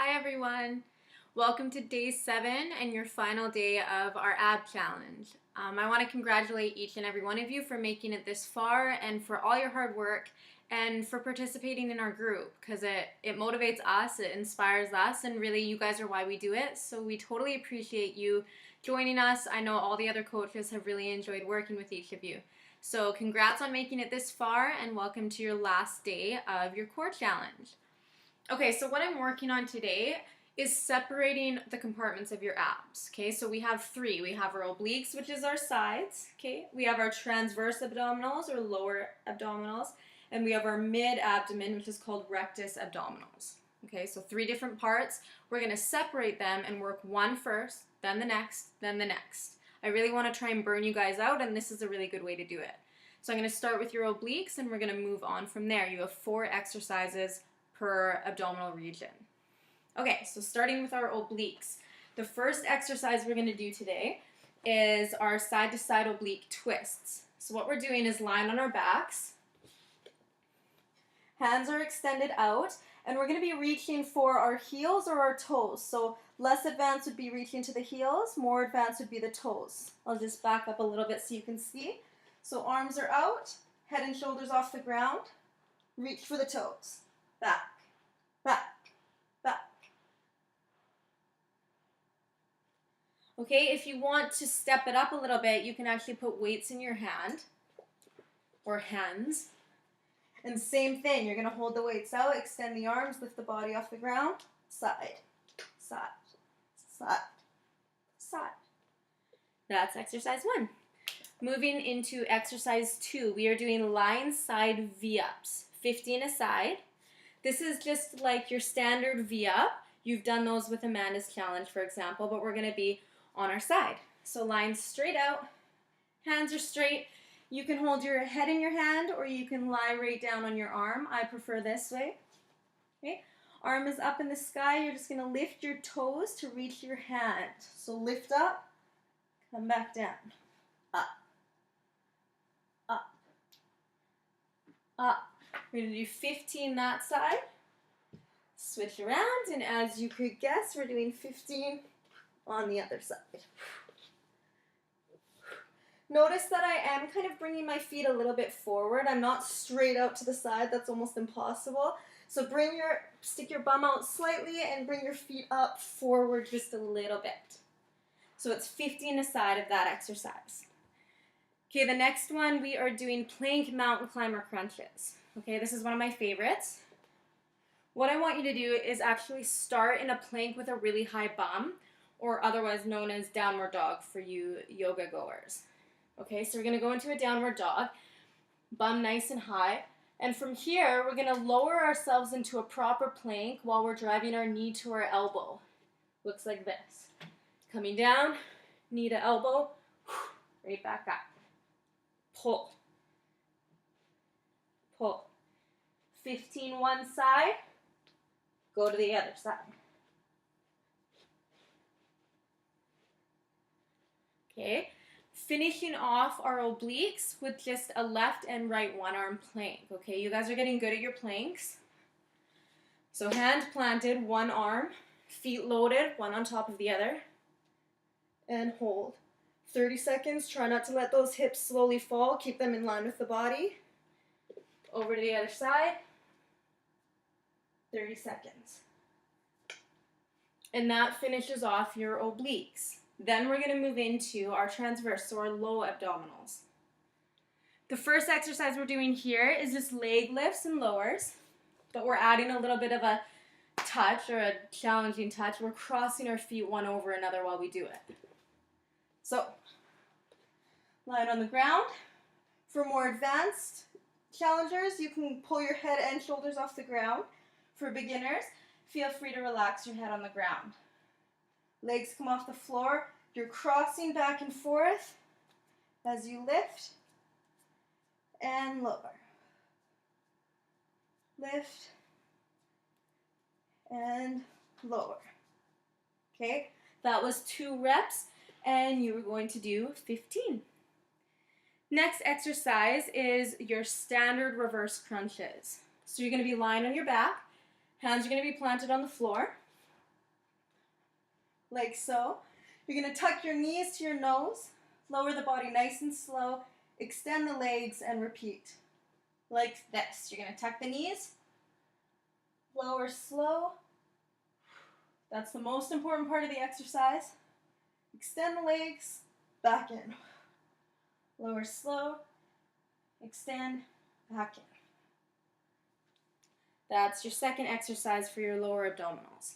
Hi everyone! Welcome to day 7 and your final day of our ab challenge. I want to congratulate each and every one of you for making it this far and for all your hard work and for participating in our group because it motivates us, it inspires us, and really you guys are why we do it. So we totally appreciate you joining us. I know all the other coaches have really enjoyed working with each of you. So congrats on making it this far and welcome to your last day of your core challenge. Okay, so what I'm working on today is separating the compartments of your abs. Okay, so we have 3. We have our obliques, which is our sides. Okay, we have our transverse abdominals or lower abdominals, and we have our mid-abdomen, which is called rectus abdominals. Okay, so 3 different parts. We're going to separate them and work one first, then the next, then the next. I really want to try and burn you guys out, and this is a really good way to do it. So I'm going to start with your obliques, and we're going to move on from there. You have 4 exercises per abdominal region. Okay, so starting with our obliques. The first exercise we're going to do today is our side-to-side oblique twists. So what we're doing is lying on our backs. Hands are extended out, and we're going to be reaching for our heels or our toes. So less advanced would be reaching to the heels, more advanced would be the toes. I'll just back up a little bit so you can see. So arms are out, head and shoulders off the ground, reach for the toes. Back, back, back. Okay, if you want to step it up a little bit, you can actually put weights in your hand or hands. And same thing, you're going to hold the weights out, extend the arms, lift the body off the ground, side, side, side, side. That's exercise 1. Moving into exercise 2, we are doing lying side V-ups, 15 a side. This is just like your standard V-up. You've done those with Amanda's challenge, for example, but we're going to be on our side. So lying straight out, hands are straight. You can hold your head in your hand or you can lie right down on your arm. I prefer this way. Okay. Arm is up in the sky. You're just going to lift your toes to reach your hand. So lift up, come back down, up, up, up. We're going to do 15 that side. Switch around, and as you could guess, we're doing 15 on the other side. Notice that I am kind of bringing my feet a little bit forward. I'm not straight out to the side. That's almost impossible. So stick your bum out slightly and bring your feet up forward just a little bit. So it's 15 a side of that exercise. Okay, the next one, we are doing plank mountain climber crunches. Okay, this is one of my favorites. What I want you to do is actually start in a plank with a really high bum, or otherwise known as downward dog for you yoga goers. Okay, so we're going to go into a downward dog, bum nice and high, and from here we're going to lower ourselves into a proper plank while we're driving our knee to our elbow. Looks like this. Coming down, knee to elbow, right back up. Pull. Pull. 15 one side, go to the other side. Okay, finishing off our obliques with just a left and right one-arm plank. Okay, you guys are getting good at your planks. So hand planted, one arm, feet loaded, one on top of the other, and hold. 30 seconds, try not to let those hips slowly fall, keep them in line with the body. Over to the other side, 30 seconds. And that finishes off your obliques. Then we're going to move into our transverse, so our low abdominals. The first exercise we're doing here is just leg lifts and lowers, but we're adding a little bit of a touch or a challenging touch. We're crossing our feet one over another while we do it. So, lie on the ground. For more advanced challengers, you can pull your head and shoulders off the ground. For beginners, feel free to relax your head on the ground. Legs come off the floor. You're crossing back and forth as you lift and lower. Lift and lower. Okay, that was 2 reps and you were going to do 15. Next exercise is your standard reverse crunches. So you're going to be lying on your back. Hands are going to be planted on the floor. like so. You're going to tuck your knees to your nose, lower the body nice and slow, extend the legs, and repeat. Like this. You're going to tuck the knees, lower slow. That's the most important part of the exercise. Extend the legs, back in. Lower slow, extend, back in. That's your second exercise for your lower abdominals.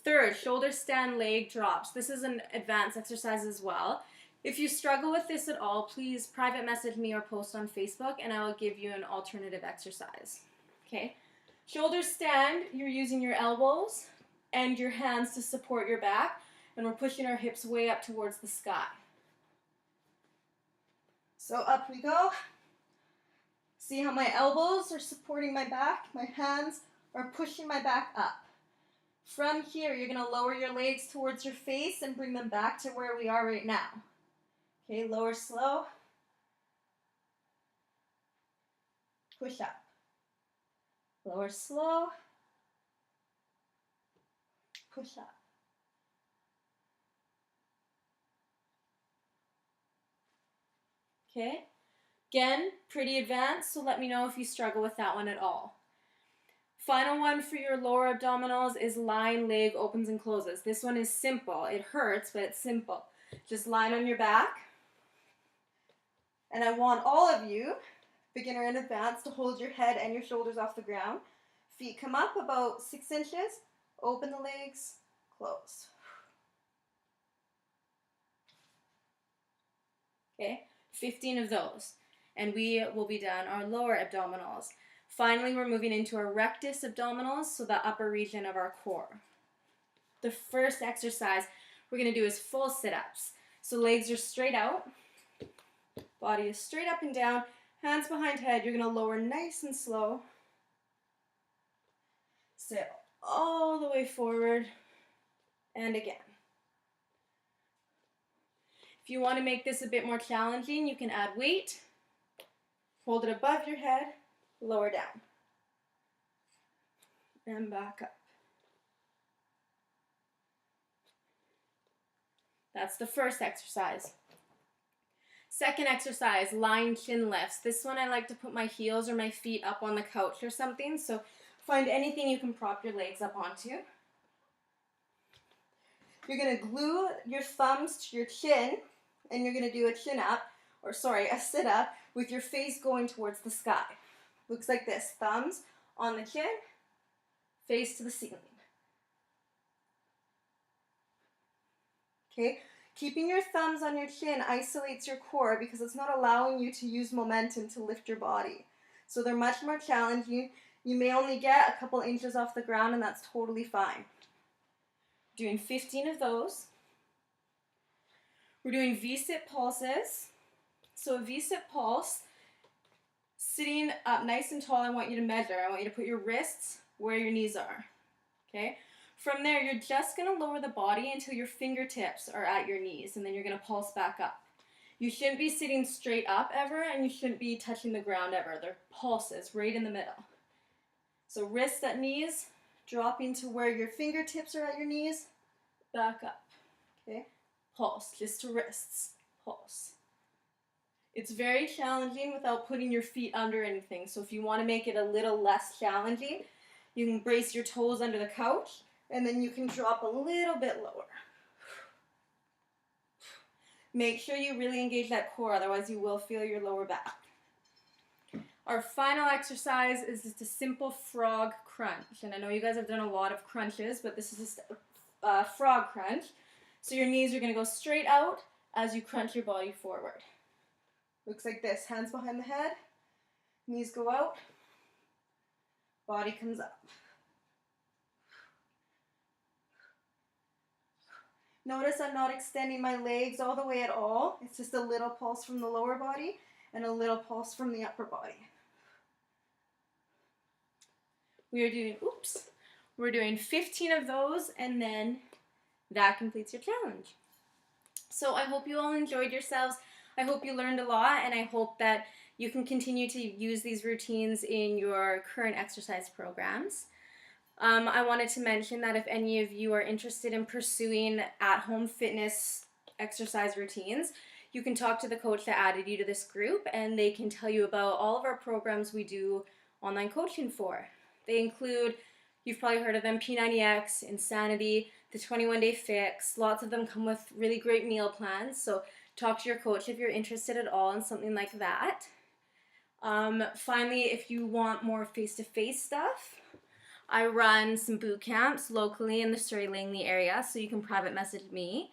Third, shoulder stand leg drops. This is an advanced exercise as well. If you struggle with this at all, please private message me or post on Facebook and I will give you an alternative exercise. Okay? Shoulder stand, you're using your elbows and your hands to support your back, and we're pushing our hips way up towards the sky. So up we go. See how my elbows are supporting my back? My hands are pushing my back up. From here, you're going to lower your legs towards your face and bring them back to where we are right now. Okay, lower slow. Push up. Lower slow. Push up. Okay, again, pretty advanced, so let me know if you struggle with that one at all. Final one for your lower abdominals is lying leg opens and closes. This one is simple. It hurts, but it's simple. Just line on your back. And I want all of you, beginner and advanced, to hold your head and your shoulders off the ground. Feet come up about 6 inches. Open the legs, close. Okay, 15 of those. And we will be done our lower abdominals. Finally, we're moving into our rectus abdominals, so the upper region of our core. The first exercise we're going to do is full sit-ups. So legs are straight out, body is straight up and down, hands behind head. You're going to lower nice and slow. Sit all the way forward, and again. If you want to make this a bit more challenging, you can add weight, hold it above your head, lower down, and back up. That's the first exercise. Second exercise, lying chin lifts. This one I like to put my heels or my feet up on the couch or something, so find anything you can prop your legs up onto. You're going to glue your thumbs to your chin, and you're going to do a a sit-up with your face going towards the sky. Looks like this, thumbs on the chin, face to the ceiling. Okay, keeping your thumbs on your chin isolates your core because it's not allowing you to use momentum to lift your body. So they're much more challenging. You may only get a couple inches off the ground, and that's totally fine. Doing 15 of those. We're doing V-sit pulses. So a V-sit pulse, sitting up nice and tall, I want you to measure. I want you to put your wrists where your knees are. Okay? From there, you're just going to lower the body until your fingertips are at your knees, and then you're going to pulse back up. You shouldn't be sitting straight up ever, and you shouldn't be touching the ground ever. They're pulses right in the middle. So wrists at knees, dropping to where your fingertips are at your knees, back up. Okay? Pulse, just to wrists. Pulse. It's very challenging without putting your feet under anything. So if you want to make it a little less challenging, you can brace your toes under the couch, and then you can drop a little bit lower. Make sure you really engage that core, otherwise you will feel your lower back. Our final exercise is just a simple frog crunch. And I know you guys have done a lot of crunches, but this is just a frog crunch. So your knees are going to go straight out as you crunch your body forward. Looks like this, hands behind the head, knees go out, body comes up. Notice I'm not extending my legs all the way at all. It's just a little pulse from the lower body and a little pulse from the upper body. We're doing 15 of those, and then that completes your challenge. So I hope you all enjoyed yourselves. I hope you learned a lot, and I hope that you can continue to use these routines in your current exercise programs. I wanted to mention that if any of you are interested in pursuing at-home fitness exercise routines, you can talk to the coach that added you to this group, and they can tell you about all of our programs we do online coaching for. They include, you've probably heard of them, P90X, Insanity, the 21-Day Fix. Lots of them come with really great meal plans, so talk to your coach if you're interested at all in something like that. Finally, if you want more face-to-face stuff, I run some boot camps locally in the Surrey Langley area, so you can private message me.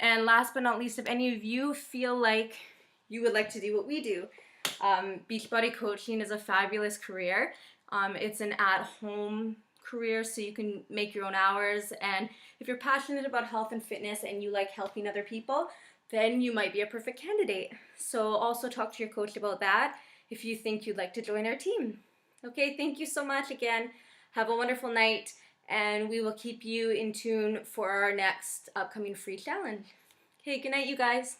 And last but not least, if any of you feel like you would like to do what we do, Beachbody Coaching is a fabulous career. It's an at-home career, so you can make your own hours. And if you're passionate about health and fitness and you like helping other people, then you might be a perfect candidate. So also talk to your coach about that if you think you'd like to join our team. Okay, thank you so much again. Have a wonderful night, and we will keep you in tune for our next upcoming free challenge. Okay, good night, you guys.